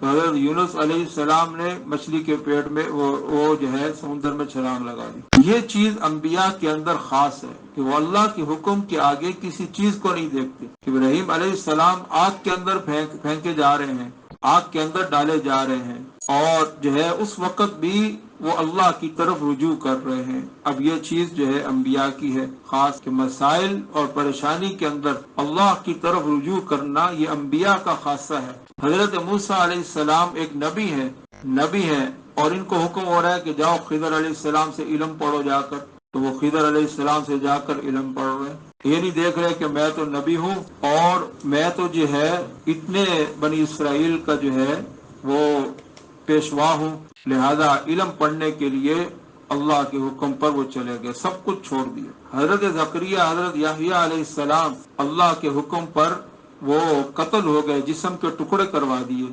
तो हज़रत यूनुस अलैहिस्सलाम ने मछली के पेट में वो जो है समुद्र में छलांग लगा दी। ये चीज अंबिया के अंदर खास है कि वो अल्लाह के हुक्म के आगे किसी चीज को नहीं देखते। इब्राहीम अलैहिस्सलाम आग के अंदर फेंके जा रहे हैं, आग के अंदर डाले जा रहे हैं और जो है उस वक्त भी वो अल्लाह की तरफ रुजू कर रहे हैं। अब ये चीज जो है अंबिया की है खास के मसाइल और परेशानी के अंदर अल्लाह की तरफ रुजू करना, ये अंबिया का खासा है। हजरत मूसा अलैहिस्सलाम एक नबी है और इनको हुक्म हो रहा है कि जाओ खिदर अलैहिस्सलाम से इल्म पढ़ो जाकर। तो वो खिदर अलैहिस्सलाम से जाकर इल्म पढ़ रहे हैं। ये नहीं देख रहे कि मैं तो नबी हूँ और मैं तो जो है इतने बनी इसराइल का जो है वो पेशवा हूँ, लिहाजा इल्म पढ़ने के लिए अल्लाह के हुक्म पर वो चले गए, सब कुछ छोड़ दिया। हजरत ज़करिया हजरत याहिया अलैहिस्सलाम अल्लाह के हुक्म पर वो कत्ल हो गए, जिस्म के टुकड़े करवा दिए।